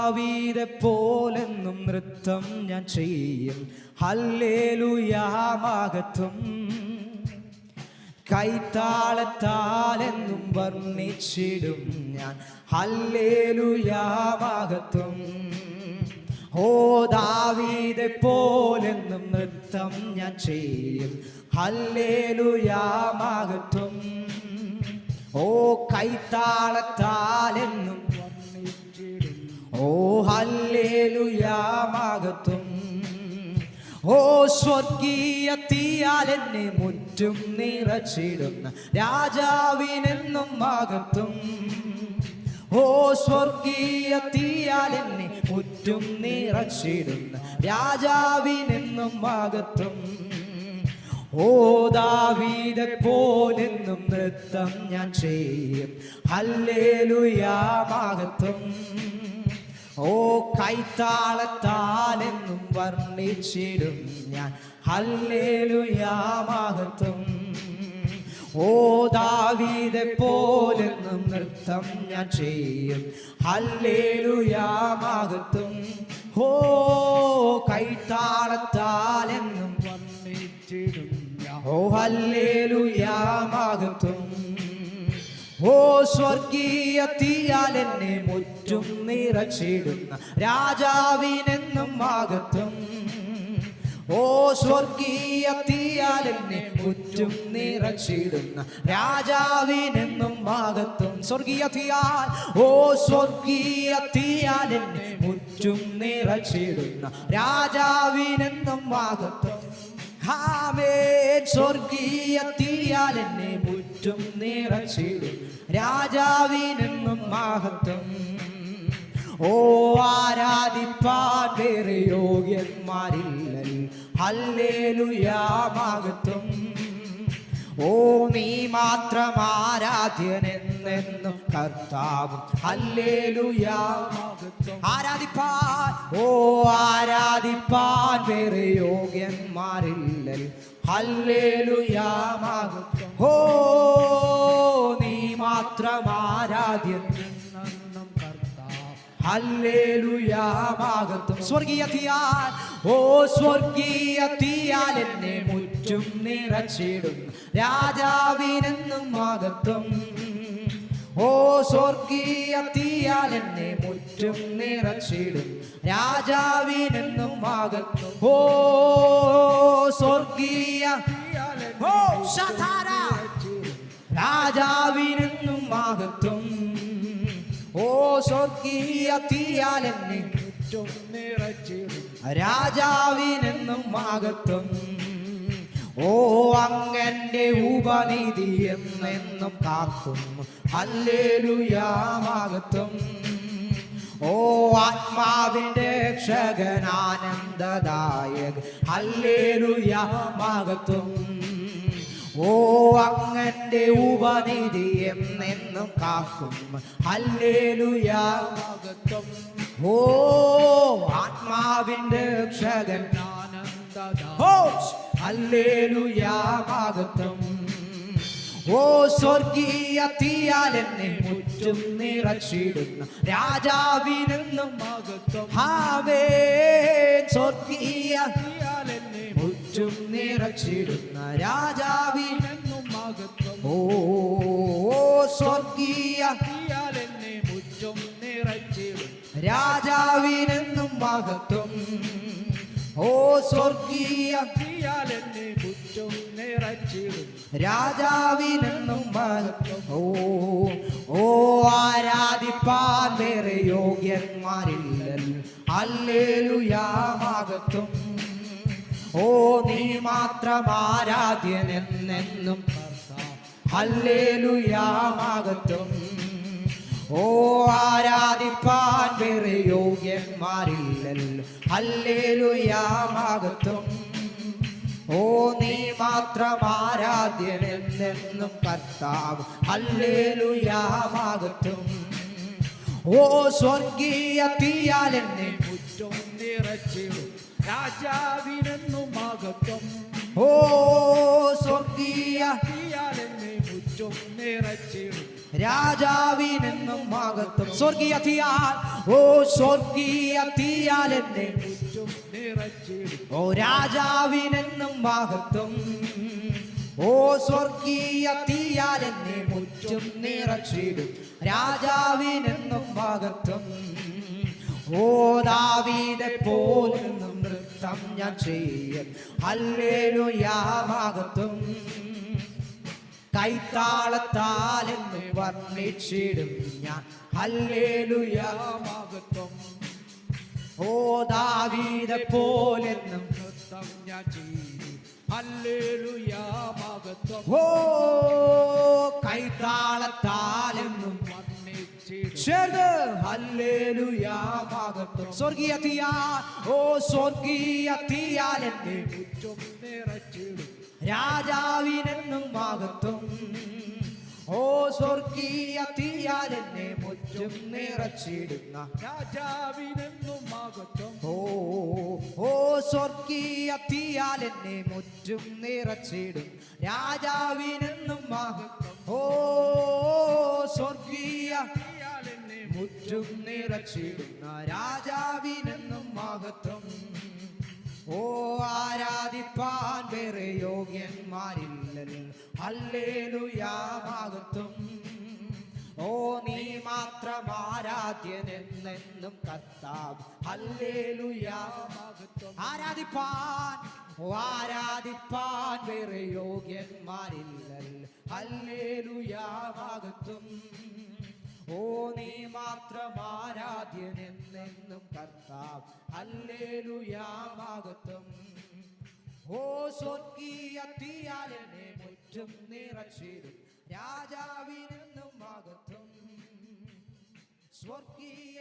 ദാവീദെ പോലെന്നും നൃത്തം ഞാൻ ചെയ്യും. ഹല്ലേലൂയാ മഹത്വം. കൈത്താളത്താലെന്നും വർണ്ണിച്ചിടും ഞാൻ. ഹല്ലേലൂയാ മഹത്വം. ഓ ദാവീദെ പോലെന്നും നൃത്തം ഞാൻ ചെയ്യും. ഹല്ലേലൂയാ മഹത്വം. ഓ കൈത്താളത്താലെന്നും വർണ്ണിച്ചിടും. ഓ ഹല്ലേലൂയാ മഹത്വം. ഓ സ്വർഗീയ തീയാൽ എന്നെ മുറ്റും നിറച്ചിടുന്ന രാജാവിനെന്നും മഹത്വം. ഓ സ്വർഗീയ തീയാൽ എന്നെ മുറ്റും നിറച്ചിടുന്ന രാജാവിനെന്നും മഹത്വം. ഓ ദാവീദെ പോലെന്നും നൃത്തം ഞാൻ ചെയ്യും. ഹല്ലേലൂയാ മഹത്വം. ഓ കൈത്താളത്താലെന്നും വർണ്ണിച്ചിടും ഞാൻ. ഹല്ലേലൂയാ മഹത്വം. ഓ ദാവീദെ പോലെന്നും നൃത്തം ഞാൻ ചെയ്യും. ഹല്ലേലൂയാ മഹത്വം. ഓ കൈത്താളത്താലെന്നും വർണ്ണിച്ചിടും ഞാൻ. ഓ ഹല്ലേലൂയാ മഹത്വം. ഓ സ്വർഗീയ തീയാൽ എന്നെ മുറ്റും നിറച്ചിടുന്ന രാജാവിനെന്നും മഹത്വം. ഓ സ്വർഗീയ തീയാൽ എന്നെ മുറ്റും നിറച്ചിടുന്ന രാജാവിനെന്നും മഹത്വം. സ്വർഗീയ തീയാൽ, ഓ സ്വർഗീയ തീയാൽ എന്നെ മുറ്റും നിറച്ചിടുന്ന രാജാവിനെന്നും മഹത്വം. ആമേൻ. സ്വർഗീയ തീയാൽ എന്നെ മുറ്റും നിറച്ചിടും രാജാവിനെന്നും മഹത്വം. ഓ ആരാധിപ്പാൻ വേറെ യോഗ്യന്മാരില്ലല്ലോ. ഹല്ലേലൂയാ മഹത്വം. ഓ നീ മാത്രം ആരാധ്യനെന്നെന്നും കർത്താവും. ഹല്ലേലൂയാ മഹത്വം. ആരാധിപ്പാൻ, ഓ ആരാധിപ്പാൻ വേറെ യോഗ്യന്മാരില്ലല്ലോ. ഹല്ലേലൂയാ മഹത്വം. ഓ നീ മാത്രം ആരാധ്യനെന്നെന്നും കർത്താവ്. ഹല്ലേലൂയാ മഹത്വം. സ്വർഗീയ തീയാൽ, ഓ സ്വർഗീയ തീയാൽ എന്നെ മുറ്റും നിറച്ചിടും രാജാവിനെന്നും മഹത്വം. ഓ സ്വർഗീയ തീയാൽ എന്നെ മുറ്റും നിറച്ചിടും രാജാവിനെന്നും മഹത്വം. ഓ സ്വർഗീയ രാജാവിനെന്നും മഹത്വം. ഓ സ്വർഗീയ തീയാൽ എന്നെ മുറ്റും നിറച്ചിടും രാജാവിനെന്നും മഹത്വം. ഓ അങ്ങന്റെ ഉപനിധി എന്നെന്നും കാക്കുന്നു. ഹല്ലേലൂയാ മഹത്വം. ഓ ആത്മാവിന്റെ രക്ഷകൻ ആനന്ദദായകൻ. ഹല്ലേലൂയാ മഹത്വം. ഓ അങ്ങന്റെ ഉപനിധി എന്നെന്നും കാക്കും. ഹല്ലേലൂയാ മഹത്വം. ഓ ആത്മാവിന്റെ രക്ഷകൻ ആനന്ദദായകൻ. ഹല്ലേലൂയാ മഹത്വം. ഓ സ്വർഗീയ തീയാൽ എന്നെ മുറ്റും നിറച്ചിടുന്ന രാജാവിനെന്നും മഹത്വം. ആമേൻ. സ്വർഗീയ തീയാൽ എന്നെ മുറ്റും നിറച്ചിടുന്ന രാജാവിനെന്നും മഹത്വം. ഓ സ്വർഗീയ തീയാൽ എന്നെ മുറ്റും നിറച്ചിടും രാജാവിനെന്നും മഹത്വം. ഓ സ്വർഗീയ തീയാൽ എന്നെ മുറ്റും നിറച്ചിടും രാജാവിനെന്നും മഹത്വം. ഓ ആരാധിപ്പാൻ വേറെ യോഗ്യന്മാരില്ലല്ലോ. ഹല്ലേലൂയാ മഹത്വം. ഓ നീ മാത്രം ആരാധ്യനെന്നെന്നും കർത്താവ്. ഹല്ലേലൂയാ മഹത്വം. ഓ ആരാധിപ്പാൻ വേറെ യോഗ്യന്മാരില്ലല്ലോ. ഹല്ലേലൂയാ മഹത്വം. ഓ നീ മാത്രം ആരാധ്യനെന്നെന്നും കർത്താവ്. ഹല്ലേലൂയാ മഹത്വം. ഓ സ്വർഗീയ തീയാൽ എന്നെ മുറ്റും നിറച്ചിടും രാജാവിനെന്നും മഹത്വം. ഓ സ്വർഗീയ തീയാൽ എന്നെ മുറ്റും നിറച്ചിടും രാജാവിനെന്നും മഹത്വം. സ്വർഗീയ തീയാൽ, ഓ സ്വർഗീയ തീയാൽ എന്നെ മുറ്റും നിറച്ചിടും. ഓ രാജാവിനെന്നും മഹത്വം. ഓ സ്വർഗീയ തീയാൽ എന്നെ മുറ്റും നിറച്ചിടും. രാജാവിനെന്നും മഹത്വം. ഓ ദാവീദെ പോലെന്നും നൃത്തം ഞാൻ ചെയ്യും. ഹല്ലേലൂയാ മഹത്വം. കൈത്താളത്താൽ എന്ന് വർണ്ണിച്ചിടും ഞാൻ. ഹല്ലേലൂയാ മഹത്വം. ഓ ദാവീദെ പോലെന്നും നൃത്തം ഞാൻ ചെയ്യും. ഹല്ലേലൂയാ മഹത്വം. ഓ കൈത്താളത്താൽ എന്നും ചേർന്ന് ഹല്ലേലൂയാ മഹത്വം. സ്വർഗീയ തീയാൽ, ഓ സ്വർഗീയ തീയാൽ എന്നെ മുറ്റും നിറച്ചിടും. രാജാവിനെന്നും മഹത്വം. ഓ സ്വർഗീയ തീയാൽ എന്നെ മുറ്റും നിറച്ചിടുന്ന രാജാവിനെന്നും മഹത്വം. ഓ സ്വർഗീയ തീയാൽ എന്നെ മുറ്റും നിറച്ചിടും. രാജാവിനെന്നും മഹത്വം. ഓ സ്വർഗീയ തീയാൽ എന്നെ മുറ്റും നിറച്ചിടുന്ന രാജാവിനെന്നും മഹത്വം. ഓ ആരാധിപ്പാൻ വേറെ യോഗ്യന്മാരില്ലല്ലോ. ഹല്ലേലൂയാ മഹത്വം. ഓ നീ മാത്രം ആരാധ്യനെന്നെന്നും കർത്താവ്. ഹല്ലേലൂയാ മഹത്വം. ആരാധിപ്പാൻ, ഓ ആരാധിപ്പാൻ വേറെ യോഗ്യന്മാരില്ലല്ലോ. ഹല്ലേലൂയാ മഹത്വം. ഓ നീ മാത്രം ആരാധ്യനെന്നെന്നും കർത്താവ്. ഹല്ലേലൂയാ മഹത്വം. ഓ സ്വർഗീയ തീയാൽ എന്നെ മുറ്റും നിറച്ചിടും. രാജാവിനെന്നും മഹത്വം. സ്വർഗീയ